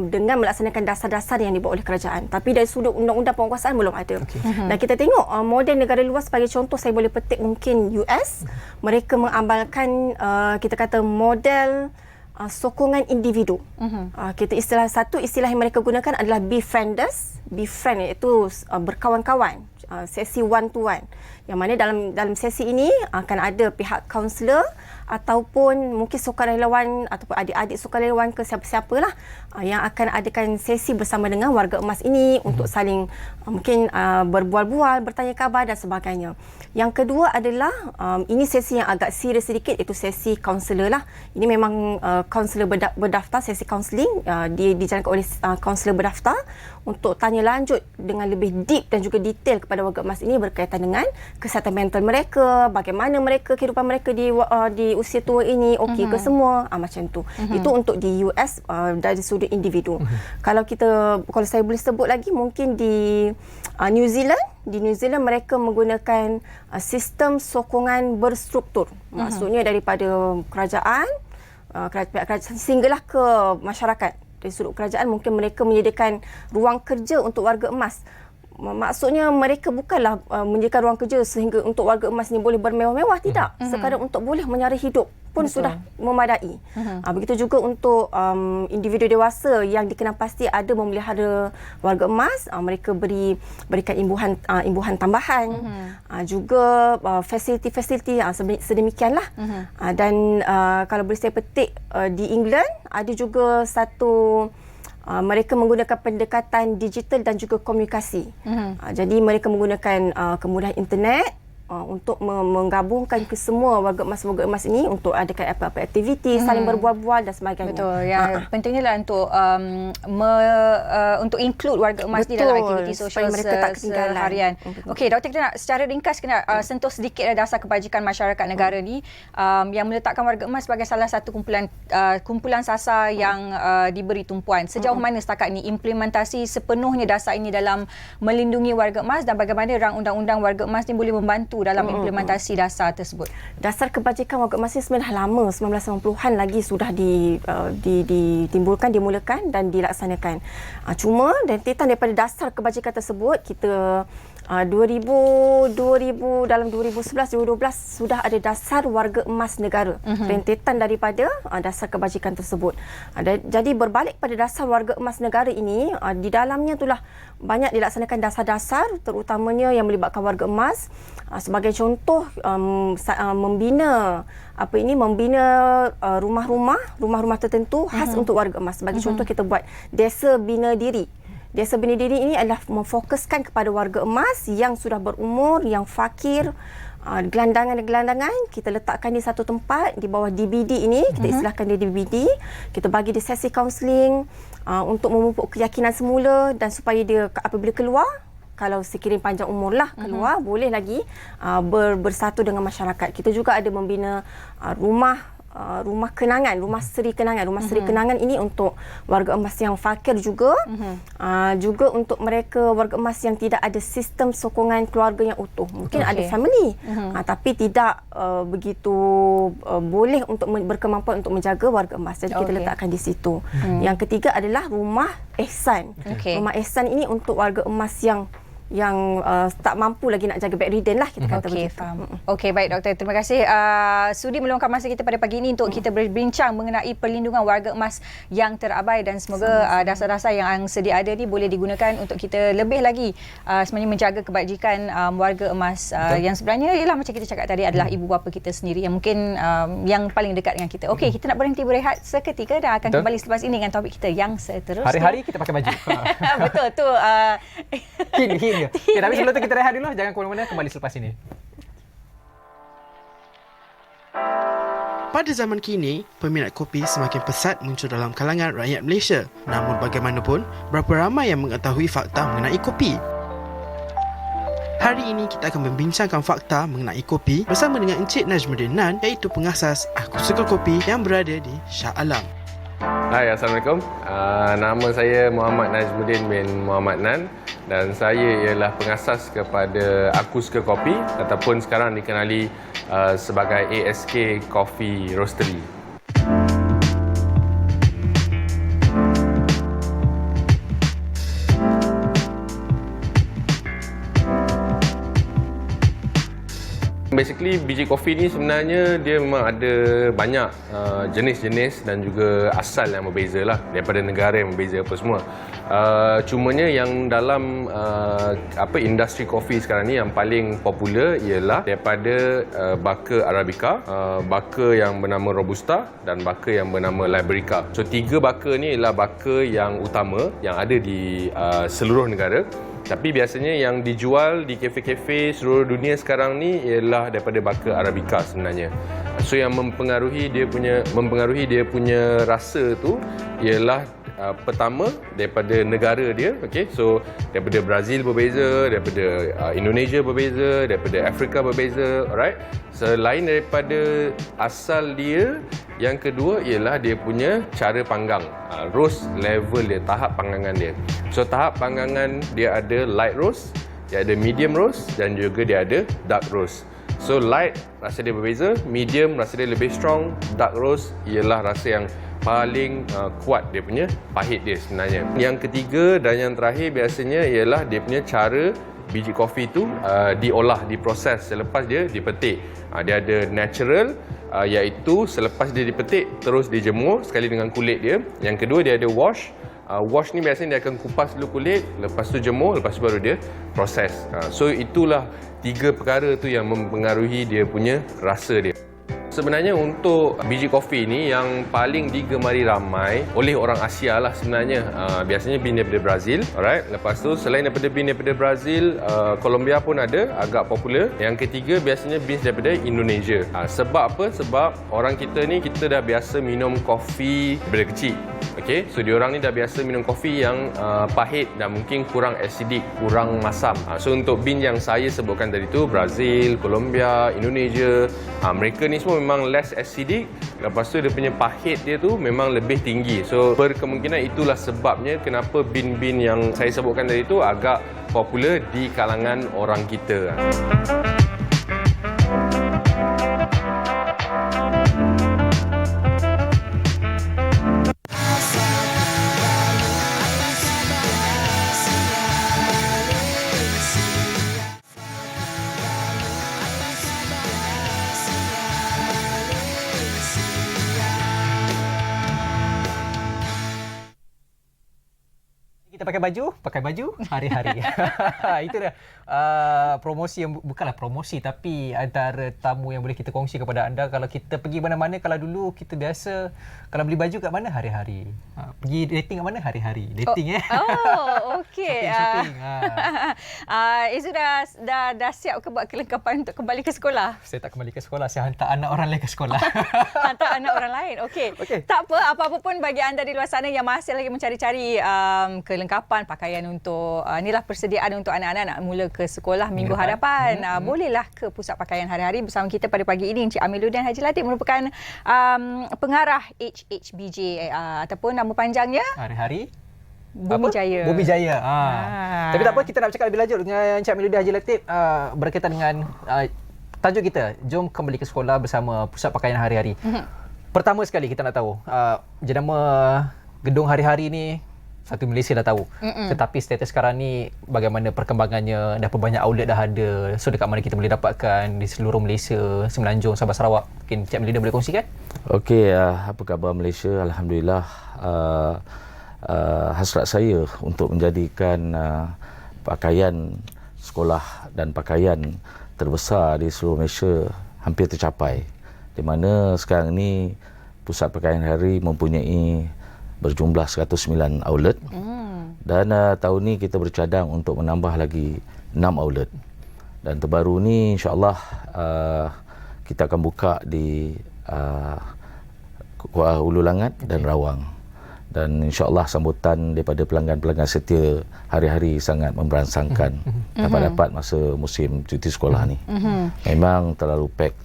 Speaker 9: dengan melaksanakan dasar-dasar yang dibuat oleh kerajaan. Tapi dari sudut undang-undang penguasaan belum ada. Dan kita tengok model negara luar, sebagai contoh saya boleh petik mungkin US. Mereka mengamalkan kita kata model sokongan individu. Kita satu istilah yang mereka gunakan adalah befrienders. Befriend iaitu berkawan-kawan, sesi one to one, yang mana dalam sesi ini akan ada pihak kaunselor ataupun mungkin sukarelawan ataupun adik-adik sukarelawan ke siapa-siapalah yang akan adakan sesi bersama dengan warga emas ini untuk saling mungkin berbual-bual, bertanya khabar dan sebagainya. Yang kedua adalah ini sesi yang agak serius sedikit, iaitu sesi kaunselor lah. Ini memang kaunselor berdaftar, sesi kaunseling dijalankan oleh kaunselor berdaftar untuk tanya lanjut dengan lebih deep dan juga detail kepada warga emas ini berkaitan dengan kesihatan mental mereka, bagaimana mereka, kehidupan mereka di usia tua ini, okey ke semua, macam tu. Itu untuk di US dari sudut individu. Kalau saya boleh sebut lagi, mungkin di New Zealand mereka menggunakan sistem sokongan berstruktur. Maksudnya daripada kerajaan sehinggalah ke masyarakat. Dari sudut kerajaan mungkin mereka menyediakan ruang kerja untuk warga emas. Maksudnya mereka bukanlah menyediakan ruang kerja sehingga untuk warga emas ni boleh bermewah-mewah, tidak. Sekadar untuk boleh menyara hidup pun sudah memadai. Begitu juga untuk individu dewasa yang dikenal pasti ada memelihara warga emas, mereka berikan imbuhan tambahan, juga fasiliti-fasiliti sedemikianlah. Dan kalau boleh saya petik, di England ada juga satu mereka menggunakan pendekatan digital dan juga komunikasi. Jadi mereka menggunakan kemudahan internet untuk menggabungkan ke semua warga emas ini untuk adakan apa-apa aktiviti, saling berbual-bual dan sebagainya.
Speaker 1: Betul. Yang pentingnya lah untuk untuk include warga emas di dalam aktiviti sosial seharian. Okey, Doktor, kita nak secara ringkas kena sentuh sedikit dasar kebajikan masyarakat negara ni yang meletakkan warga emas sebagai salah satu kumpulan sasar yang diberi tumpuan. Sejauh mana setakat ni implementasi sepenuhnya dasar ini dalam melindungi warga emas dan bagaimana rang undang-undang warga emas ni boleh membantu dalam implementasi dasar tersebut?
Speaker 9: Dasar kebajikan warga emas ni sebenarnya lama, 1990-an lagi sudah ditimbulkan, dimulakan dan dilaksanakan. Cuma rentetan daripada dasar kebajikan tersebut, kita 2011, 2012 sudah ada dasar warga emas negara. Rentetan daripada dasar kebajikan tersebut. Jadi berbalik pada dasar warga emas negara ini, di dalamnya itulah banyak dilaksanakan dasar-dasar terutamanya yang melibatkan warga emas. Sebagai contoh, membina rumah-rumah tertentu khas untuk warga emas. Sebagai contoh, kita buat Desa Bina Diri. Desa Bina Diri ini adalah memfokuskan kepada warga emas yang sudah berumur, yang fakir, gelandangan, kita letakkan di satu tempat di bawah DBD ini, kita istilahkan dia DBD. Kita bagi dia sesi kaunseling untuk memupuk keyakinan semula dan supaya dia apabila keluar, kalau sekiranya panjang umur lah keluar, boleh lagi bersatu dengan masyarakat. Kita juga ada membina rumah kenangan, rumah seri kenangan. Rumah seri kenangan ini untuk warga emas yang fakir juga, juga untuk mereka warga emas yang tidak ada sistem sokongan keluarga yang utuh. Mungkin ada family, tapi tidak begitu boleh untuk berkemampuan untuk menjaga warga emas. Jadi kita letakkan di situ. Yang ketiga adalah rumah ihsan. Rumah ihsan ini untuk warga emas yang tak mampu lagi nak jaga bedridden lah, kita kata begitu.
Speaker 1: Faham. Okey, baik Doktor. Terima kasih sudi meluangkan masa kita pada pagi ini untuk kita berbincang mengenai perlindungan warga emas yang terabai dan semoga dasar-dasar yang sedia ada ni boleh digunakan untuk kita lebih lagi sebenarnya menjaga kebajikan warga emas yang sebenarnya ialah macam kita cakap tadi adalah ibu bapa kita sendiri yang mungkin yang paling dekat dengan kita. Okey, kita nak berhenti berehat seketika dan akan kembali selepas ini dengan topik kita yang seterusnya.
Speaker 2: Hari-hari kita pakai baju.
Speaker 1: Betul tu.
Speaker 2: Hing. Okay, tapi sebelum tu kita rehat dulu. Jangan ke mana-mana, kembali selepas ini.
Speaker 6: Pada zaman kini, peminat kopi semakin pesat muncul dalam kalangan rakyat Malaysia. Namun bagaimanapun, berapa ramai yang mengetahui fakta mengenai kopi? Hari ini kita akan membincangkan fakta mengenai kopi bersama dengan Encik Najmuddin Nan, iaitu pengasas Aku Suka Kopi yang berada di Shah Alam.
Speaker 10: Hai, Assalamualaikum. Nama saya Muhammad Najmuddin bin Muhammad Nan dan saya ialah pengasas kepada Aku Suka Kopi ataupun sekarang dikenali sebagai ASK Coffee Roastery. Basically, biji kopi ni sebenarnya dia memang ada banyak jenis-jenis dan juga asal yang berbeza lah, daripada negara yang berbeza apa semua. Cumanya yang dalam industri kopi sekarang ni yang paling popular ialah daripada baka Arabica, baka yang bernama Robusta dan baka yang bernama Liberica. So 3 baka ni ialah baka yang utama yang ada di seluruh negara. Tapi biasanya yang dijual di kafe-kafe seluruh dunia sekarang ni ialah daripada baka Arabica sebenarnya. So yang mempengaruhi dia punya rasa tu ialah pertama daripada negara dia, okey. So daripada Brazil berbeza, daripada Indonesia berbeza, daripada Afrika berbeza, alright. Selain daripada asal dia, yang kedua ialah dia punya cara panggang, roast level dia, tahap panggangan dia. So tahap panggangan dia ada light roast, dia ada medium roast dan juga dia ada dark roast. So light rasa dia berbeza, medium rasa dia lebih strong, dark roast ialah rasa yang paling kuat dia punya pahit dia sebenarnya. Yang ketiga dan yang terakhir biasanya ialah dia punya cara biji kopi tu diolah, diproses selepas dia dipetik. Dia ada natural, iaitu selepas dia dipetik terus dijemur sekali dengan kulit dia. Yang kedua dia ada wash. Wash ni biasanya dia akan kupas dulu kulit, lepas tu jemur, lepas tu baru dia proses. So itulah 3 perkara tu yang mempengaruhi dia punya rasa dia. Sebenarnya untuk biji kopi ni yang paling digemari ramai oleh orang Asia lah sebenarnya. Biasanya bin daripada Brazil, alright. Lepas tu selain daripada bin daripada Brazil, Colombia pun ada, agak popular. Yang ketiga biasanya bin daripada Indonesia. Sebab apa? Sebab orang kita ni kita dah biasa minum kopi daripada kecil. Okey, so diorang ni dah biasa minum kopi yang pahit dan mungkin kurang acidic, kurang masam. So untuk bin yang saya sebutkan tadi tu, Brazil, Colombia, Indonesia, mereka ni semua memang less acidic. Lepas tu dia punya pahit dia tu memang lebih tinggi. So berkemungkinan itulah sebabnya kenapa bin-bin yang saya sebutkan tadi tu agak popular di kalangan orang kita.
Speaker 2: Kita pakai baju hari-hari. Itu dah promosi yang bukanlah promosi tapi antara tamu yang boleh kita kongsi kepada anda. Kalau kita pergi mana-mana, kalau dulu kita biasa kalau beli baju kat mana hari-hari. Pergi dating kat mana hari-hari. Dating
Speaker 1: Okey.
Speaker 2: Shopping.
Speaker 1: Izu dah siap ke buat kelengkapan untuk kembali ke sekolah?
Speaker 2: Saya tak kembali ke sekolah, saya hantar anak orang lain ke sekolah.
Speaker 1: Hantar anak orang lain. Okey. Tak apa pun bagi anda di luar sana yang masih lagi mencari-cari kelengkapan pakaian untuk inilah persediaan untuk anak-anak nak mula ke sekolah minggu hadapan. Bolehlah ke pusat pakaian hari-hari bersama kita pada pagi ini. Encik Amiluddin Haji Latif merupakan pengarah HHBJ ataupun nama panjangnya
Speaker 2: Hari-hari
Speaker 1: Bumijaya.
Speaker 2: Bumijaya. Tapi tak apa, kita nak bercakap lebih lanjut dengan Encik Amiluddin Haji Latif berkaitan dengan tajuk kita, jom kembali ke sekolah bersama pusat pakaian hari-hari. Pertama sekali kita nak tahu jenama gedung hari-hari ni satu Malaysia dah tahu. Tetapi status sekarang ni bagaimana perkembangannya, dah banyak outlet dah ada. So dekat mana kita boleh dapatkan di seluruh Malaysia, Semenanjung, Sabah Sarawak. Mungkin Encik Amiluddin boleh kongsikan?
Speaker 11: Okey, apa khabar Malaysia? Alhamdulillah. Hasrat saya untuk menjadikan pakaian sekolah dan pakaian terbesar di seluruh Malaysia hampir tercapai. Di mana sekarang ni pusat pakaian hari mempunyai berjumlah 109 outlet. Dan tahun ni kita bercadang untuk menambah lagi 6 outlet. Dan terbaru ni insya-Allah kita akan buka di Hulu Langat dan Rawang. Dan insya-Allah sambutan daripada pelanggan-pelanggan setia hari-hari sangat memberangsangkan dapat masa musim cuti sekolah ni. Memang terlalu pack,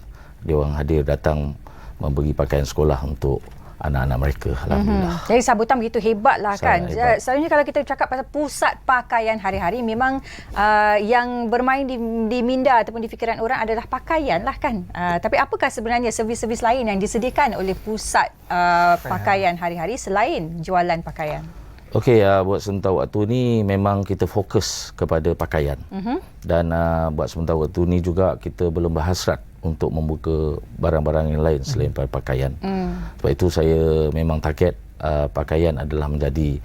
Speaker 11: dia orang hadir datang memberi pakaian sekolah untuk anak-anak mereka. Alhamdulillah.
Speaker 1: Jadi sambutan begitu hebat lah kan.
Speaker 11: Hebat.
Speaker 1: Selalunya kalau kita cakap pasal pusat pakaian hari-hari, memang yang bermain di minda ataupun di fikiran orang adalah pakaian lah kan. Tapi apakah sebenarnya servis-servis lain yang disediakan oleh pusat pakaian hari-hari selain jualan pakaian?
Speaker 11: Okey, buat sementara waktu ni memang kita fokus kepada pakaian. Dan buat sementara waktu ni juga kita belum berhasrat untuk membuka barang-barang yang lain selain pakaian. Sebab itu saya memang target pakaian adalah menjadi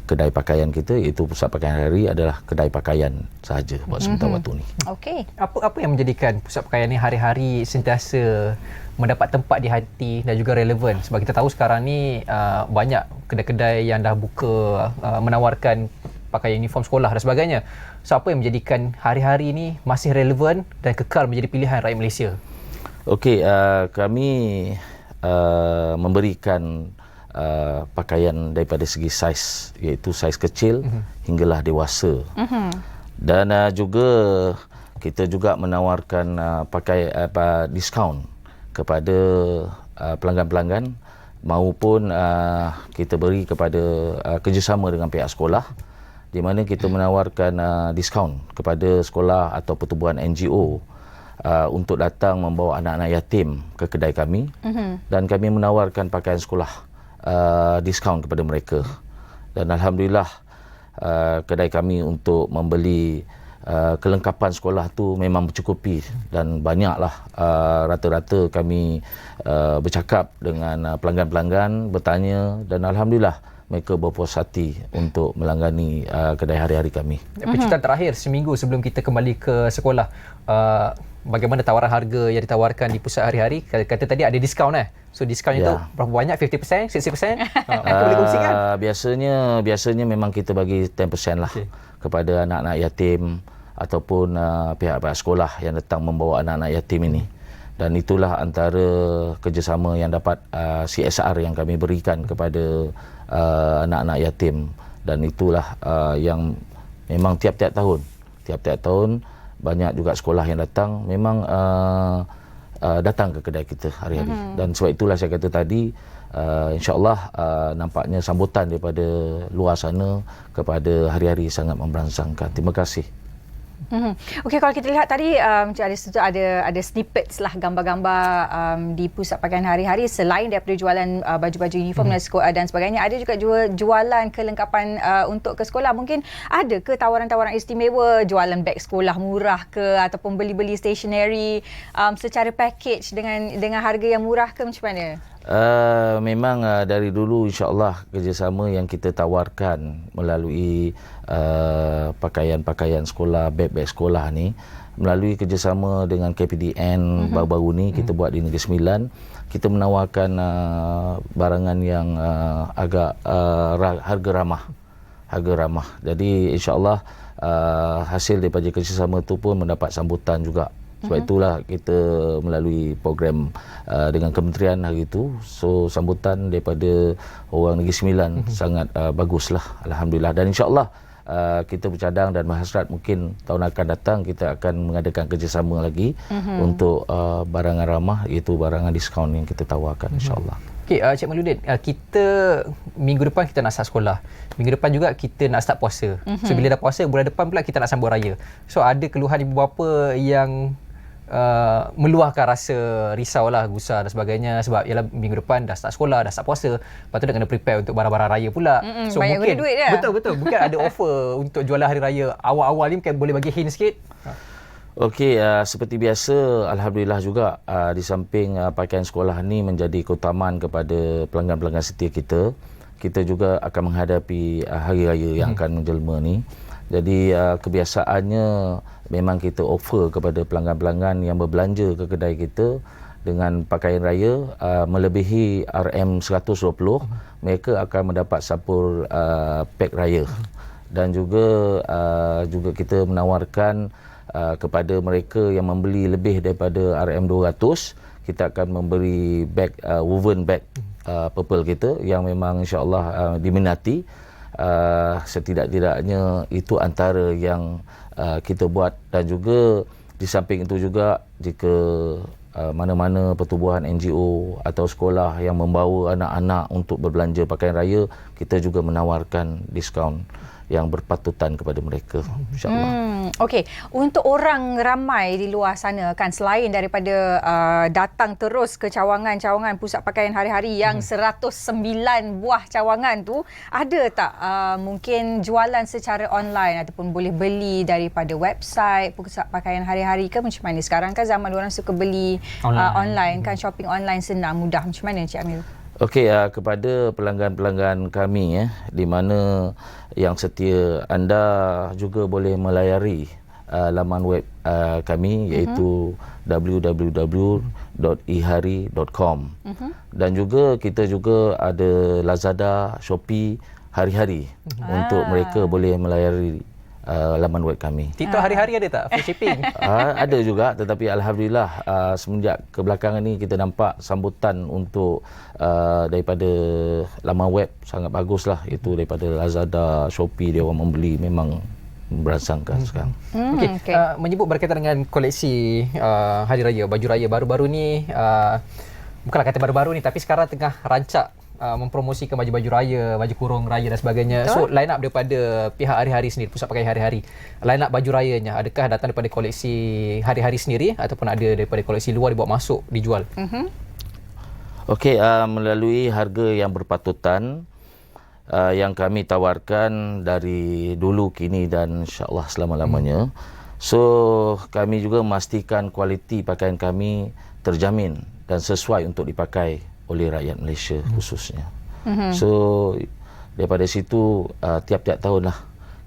Speaker 11: kedai pakaian kita, iaitu pusat pakaian hari adalah kedai pakaian sahaja buat sementara waktu ni.
Speaker 1: Okey.
Speaker 2: Apa yang menjadikan pusat pakaian ni hari-hari sentiasa mendapat tempat di hati dan juga relevan? Sebab kita tahu sekarang ni banyak kedai-kedai yang dah buka menawarkan pakaian uniform sekolah dan sebagainya. So apa yang menjadikan hari-hari ni masih relevan dan kekal menjadi pilihan rakyat Malaysia?
Speaker 11: Okey, kami memberikan pakaian daripada segi saiz, iaitu saiz kecil hinggalah dewasa. Dan juga kita juga menawarkan diskaun kepada pelanggan-pelanggan maupun kita beri kepada kerjasama dengan pihak sekolah, di mana kita menawarkan diskaun kepada sekolah atau pertubuhan NGO untuk datang membawa anak-anak yatim ke kedai kami. Dan kami menawarkan pakaian sekolah diskaun kepada mereka. Dan Alhamdulillah kedai kami untuk membeli kelengkapan sekolah tu memang mencukupi, dan banyaklah rata-rata kami bercakap dengan pelanggan-pelanggan, bertanya, dan Alhamdulillah mereka berpuas hati untuk melanggani kedai hari-hari kami.
Speaker 2: Pecutan terakhir seminggu sebelum kita kembali ke sekolah, bagaimana tawaran harga yang ditawarkan di pusat hari-hari? Kata tadi ada diskaun So diskaun itu berapa banyak? 50%, 60%? Boleh kongsikan?
Speaker 11: Biasanya memang kita bagi 10% lah kepada anak-anak yatim ataupun pihak-pihak sekolah yang datang membawa anak-anak yatim ini. Dan itulah antara kerjasama yang dapat CSR yang kami berikan kepada anak-anak yatim. Dan itulah yang memang tiap-tiap tahun banyak juga sekolah yang datang memang datang ke kedai kita hari-hari. Dan sebab itulah saya kata tadi insya-Allah nampaknya sambutan daripada luar sana kepada hari-hari sangat memberangsangkan. Terima kasih.
Speaker 1: Okey, kalau kita lihat tadi macam ada snippets lah gambar-gambar di pusat pakaian hari-hari selain daripada jualan baju-baju uniform dan sebagainya, ada juga jualan kelengkapan untuk ke sekolah. Mungkin ada ke tawaran-tawaran istimewa, jualan beg sekolah murah ke ataupun beli-beli stationery secara package dengan harga yang murah ke, macam mana?
Speaker 11: Memang dari dulu insya-Allah kerjasama yang kita tawarkan melalui pakaian-pakaian sekolah, beg-beg sekolah ni melalui kerjasama dengan KPDN baru-baru ni kita buat di Negeri Sembilan, kita menawarkan barangan yang agak harga ramah. Jadi insya-Allah hasil daripada kerjasama tu pun mendapat sambutan juga. Sebab itulah kita melalui program dengan kementerian hari itu. So sambutan daripada orang Negeri Sembilan sangat baguslah, alhamdulillah. Dan insya-Allah kita bercadang dan berhasrat mungkin tahun akan datang kita akan mengadakan kerjasama lagi untuk barangan ramah, iaitu barangan diskaun yang kita tawarkan insya-Allah.
Speaker 2: Okey, Cik Mailudin, kita minggu depan kita nak start sekolah. Minggu depan juga kita nak start puasa. So bila dah puasa, bulan depan pula kita nak sambut raya. So ada keluhan ibu bapa yang meluahkan rasa risau lah, gusar dan sebagainya sebab ialah minggu depan dah start sekolah, dah start puasa, lepas tu dah kena prepare untuk barang-barang raya pula. So
Speaker 1: banyak
Speaker 2: mungkin
Speaker 1: duit dah.
Speaker 2: Betul mungkin ada offer untuk jualan hari raya awal-awal ni, mungkin boleh bagi hint sikit.
Speaker 11: Okey, seperti biasa alhamdulillah juga di samping pakaian sekolah ni menjadi keutamaan kepada pelanggan-pelanggan setia kita, kita juga akan menghadapi hari raya yang akan menjelma ni. Jadi kebiasaannya memang kita offer kepada pelanggan-pelanggan yang berbelanja ke kedai kita dengan pakaian raya melebihi RM120, mereka akan mendapat sapur pack raya. Dan juga kita menawarkan kepada mereka yang membeli lebih daripada RM200, kita akan memberi bag woven bag purple kita yang memang insya-Allah diminati. Setidak-tidaknya itu antara yang kita buat. Dan juga di samping itu juga jika mana-mana pertubuhan NGO atau sekolah yang membawa anak-anak untuk berbelanja pakaian raya, kita juga menawarkan diskaun yang berpatutan kepada mereka, insya-Allah.
Speaker 1: Okey, untuk orang ramai di luar sana kan, selain daripada datang terus ke cawangan-cawangan pusat pakaian hari-hari yang 109 buah cawangan tu, ada tak mungkin jualan secara online ataupun boleh beli daripada website pusat pakaian hari-hari ke, macam mana? Sekarang kan zaman orang suka beli online kan, shopping online senang mudah. Macam mana Cik Amil?
Speaker 11: Okey, kepada pelanggan-pelanggan kami di mana yang setia, anda juga boleh melayari laman web kami iaitu www.ihari.com. Dan juga kita juga ada Lazada, Shopee hari-hari untuk mereka boleh melayari laman web kami.
Speaker 2: TikTok hari-hari ada tak free shipping?
Speaker 11: Ada juga, tetapi alhamdulillah semenjak kebelakangan ni kita nampak sambutan untuk daripada laman web sangat baguslah, itu daripada Lazada, Shopee, dia orang membeli memang berangsangkan sekarang.
Speaker 2: Okey, menyebut berkaitan dengan koleksi hari raya, baju raya baru-baru ni, bukanlah kata baru-baru ni, tapi sekarang tengah rancak mempromosikan baju-baju raya, baju kurung raya dan sebagainya. So line up daripada pihak hari-hari sendiri, pusat pakaian hari-hari, line up baju rayanya adakah datang daripada koleksi hari-hari sendiri ataupun ada daripada koleksi luar dibawa masuk dijual?
Speaker 11: Okey, melalui harga yang berpatutan yang kami tawarkan dari dulu, kini dan insya-Allah selama-lamanya. So kami juga memastikan kualiti pakaian kami terjamin dan sesuai untuk dipakai oleh rakyat Malaysia khususnya. So daripada situ tiap-tiap tahun lah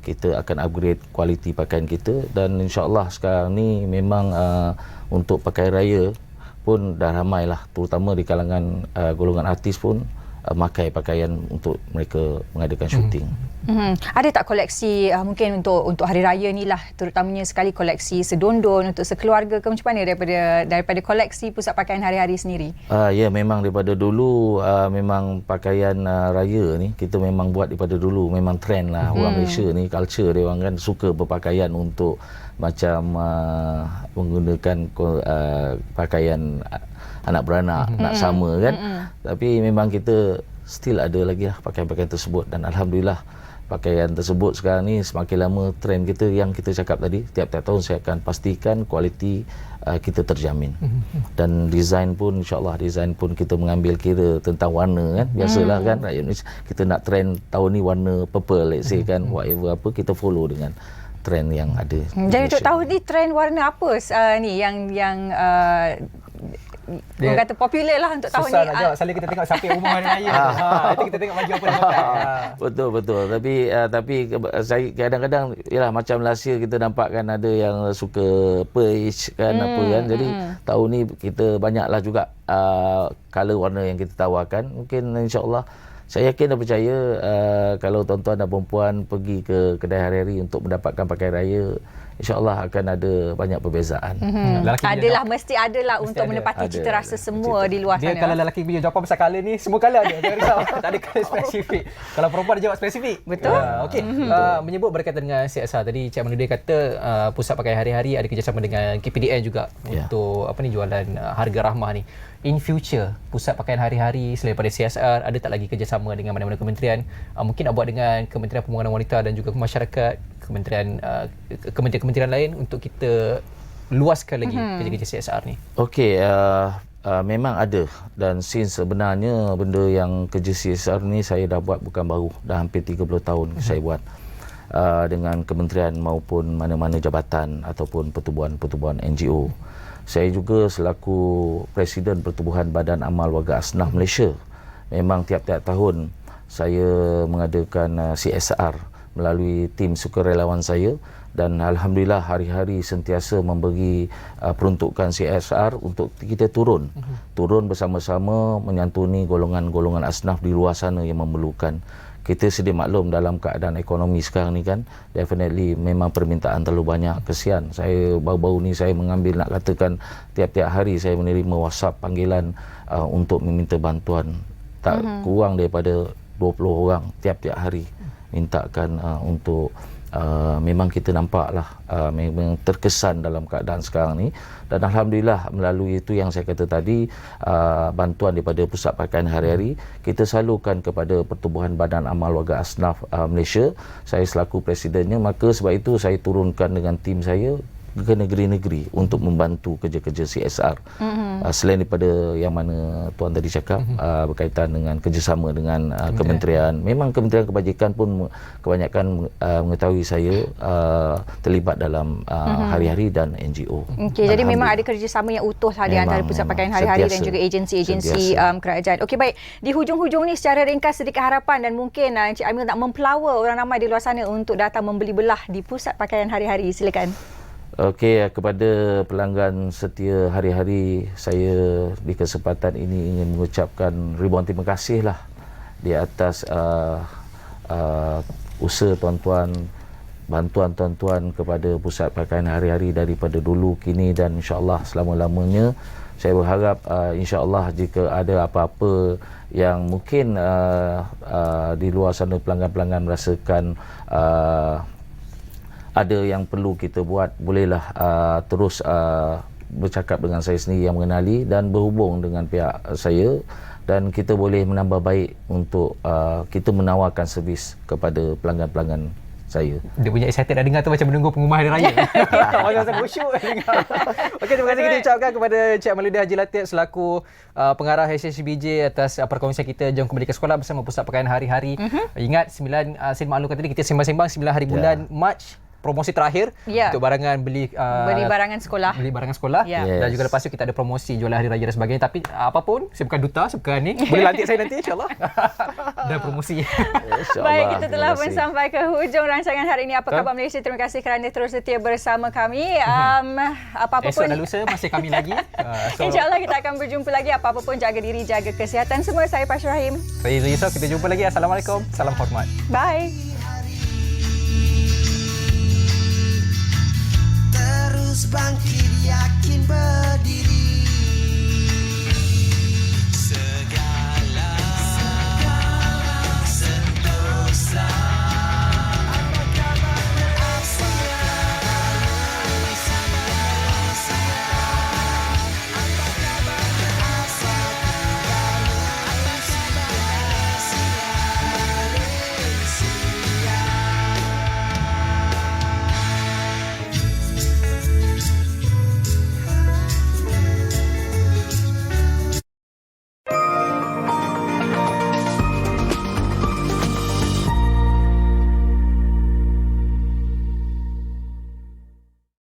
Speaker 11: kita akan upgrade kualiti pakaian kita, dan insya-Allah sekarang ni memang untuk pakaian raya pun dah ramai lah, terutama di kalangan golongan artis pun makai pakaian untuk mereka mengadakan syuting.
Speaker 1: Ada tak koleksi mungkin untuk hari raya ni lah, terutamanya sekali koleksi sedondon untuk sekeluarga ke macam mana daripada koleksi pusat pakaian hari-hari sendiri?
Speaker 11: Ya, memang daripada dulu memang pakaian raya ni kita memang buat daripada dulu, memang trend lah. Orang Malaysia ni culture dia orang kan suka berpakaian untuk macam menggunakan pakaian anak beranak, nak sama kan. Tapi memang kita still ada lagi lah pakaian-pakaian tersebut, dan alhamdulillah pakaian tersebut sekarang ni semakin lama trend kita yang kita cakap tadi, tiap-tiap tahun saya akan pastikan kualiti kita terjamin. Dan design pun insya-Allah design pun kita mengambil kira tentang warna kan. Biasalah kan rakyat Malaysia kita nak trend tahun ni warna purple, let's say kan, whatever apa kita follow dengan trend yang ada.
Speaker 1: Jadi untuk tahun ni trend warna apa ni yang dia kata popular lah untuk tahun ni.
Speaker 2: Susah nak jawab. Selalu kita tengok siapa yang umum hari raya. Nanti kita tengok baju apa dia pakai.
Speaker 11: Betul. Tapi saya kadang-kadang yalah macam last year kita nampak kan ada yang suka peach kan apa kan. Jadi tahun ni kita banyaklah juga color warna yang kita tawarkan. Mungkin insya-Allah saya yakin dan percaya kalau tuan-tuan dan puan pergi ke kedai hari-hari untuk mendapatkan pakaian raya, insya-Allah akan ada banyak perbezaan.
Speaker 1: Mesti adalah untuk menepati cita rasa semua di luar sana.
Speaker 2: Dia kalau lelaki punya jawapan pasal colour ni, semua colour ada. Jangan risau. Tak ada colour spesifik. Kalau perempuan dia jawab spesifik.
Speaker 1: Betul.
Speaker 2: Okey. Menyebut berkaitan dengan CSR tadi, Cik Maludia kata pusat pakaian hari-hari ada kerjasama dengan KPDN juga untuk jualan harga rahmah ni. In future, pusat pakaian hari-hari selain daripada CSR, ada tak lagi kerjasama dengan mana-mana kementerian? Mungkin nak buat dengan Kementerian Pembangunan Wanita dan juga Masyarakat, kementerian lain untuk kita luaskan lagi kerja-kerja CSR ni.
Speaker 11: Okey, memang ada, dan since sebenarnya benda yang kerja CSR ni saya dah buat bukan baru, dah hampir 30 tahun saya buat dengan kementerian maupun mana-mana jabatan ataupun pertubuhan NGO. Saya juga selaku Presiden Pertubuhan Badan Amal Warga Asnaf Malaysia. Memang tiap-tiap tahun saya mengadakan CSR melalui tim sukarelawan saya, dan alhamdulillah hari-hari sentiasa memberi peruntukan CSR untuk kita turun bersama-sama menyantuni golongan-golongan asnaf di luar sana yang memerlukan. Kita sedia maklum dalam keadaan ekonomi sekarang ni kan, definitely memang permintaan terlalu banyak. Kesian, saya baru-baru ni saya mengambil, nak katakan tiap-tiap hari saya menerima WhatsApp panggilan untuk meminta bantuan, tak kurang daripada 20 orang tiap-tiap hari mintakan untuk memang kita nampaklah memang terkesan dalam keadaan sekarang ni. Dan alhamdulillah melalui itu yang saya kata tadi, bantuan daripada pusat pakaian hari-hari kita salurkan kepada Pertubuhan Badan Amal Warga Asnaf Malaysia. Saya selaku presidennya, maka sebab itu saya turunkan dengan tim saya ke negeri-negeri untuk membantu kerja-kerja CSR. Selain daripada yang mana tuan tadi cakap berkaitan dengan kerjasama dengan kementerian, memang Kementerian Kebajikan pun kebanyakan mengetahui saya terlibat dalam hari-hari dan NGO.
Speaker 1: Jadi memang ada kerjasama yang utuh di antara pusat pakaian hari-hari dan juga agensi-agensi kerajaan. Okey, baik. Di hujung-hujung ni secara ringkas sedikit harapan, dan mungkin Encik Amil nak memplawa orang ramai di luar sana untuk datang membeli belah di pusat pakaian hari-hari. Silakan.
Speaker 11: Okey, kepada pelanggan setia hari-hari, saya di kesempatan ini ingin mengucapkan ribuan terima kasih lah di atas usaha tuan-tuan, bantuan tuan-tuan kepada pusat pakaian hari-hari daripada dulu, kini dan insya-Allah selama-lamanya. Saya berharap insya-Allah jika ada apa-apa yang mungkin di luar sana pelanggan-pelanggan merasakan ada yang perlu kita buat, bolehlah terus bercakap dengan saya sendiri yang mengenali dan berhubung dengan pihak saya, dan kita boleh menambah baik untuk kita menawarkan servis kepada pelanggan-pelanggan saya.
Speaker 2: Dia punya excited dah dengar tu macam menunggu pengumuman hari raya. Macam khusyuk dengar. Okey, terima kasih kita ucapkan kepada Cik Maludia Haji Latif selaku pengarah HSBJ atas perkongsian kita Jom Kembali ke Sekolah bersama Pusat Pakaian Hari-hari. Ingat 9 saya maklumkan tadi kita sembang-sembang 9 hari bulan Mac promosi terakhir untuk barangan beli
Speaker 1: barangan sekolah.
Speaker 2: Beli barangan sekolah. Dan juga lepas tu kita ada promosi jualan hari raya dan sebagainya. Tapi apapun, saya bukan duta, saya bukan ni. Boleh lantik saya nanti insya-Allah. Dan promosi.
Speaker 1: Baik, kita telah pun sampai ke hujung rancangan hari ini. Apa khabar Malaysia? Terima kasih kerana terus setia bersama kami. Apa-apa
Speaker 2: esok
Speaker 1: pun
Speaker 2: dan lusa masih kami lagi.
Speaker 1: InsyaAllah kita akan berjumpa lagi. Apa-apa pun jaga diri, jaga kesihatan semua. Saya Pasha Rahim.
Speaker 2: Saya Yusof. Kita jumpa lagi. Assalamualaikum. Salam hormat.
Speaker 1: Bye.
Speaker 12: Terus bangkit ya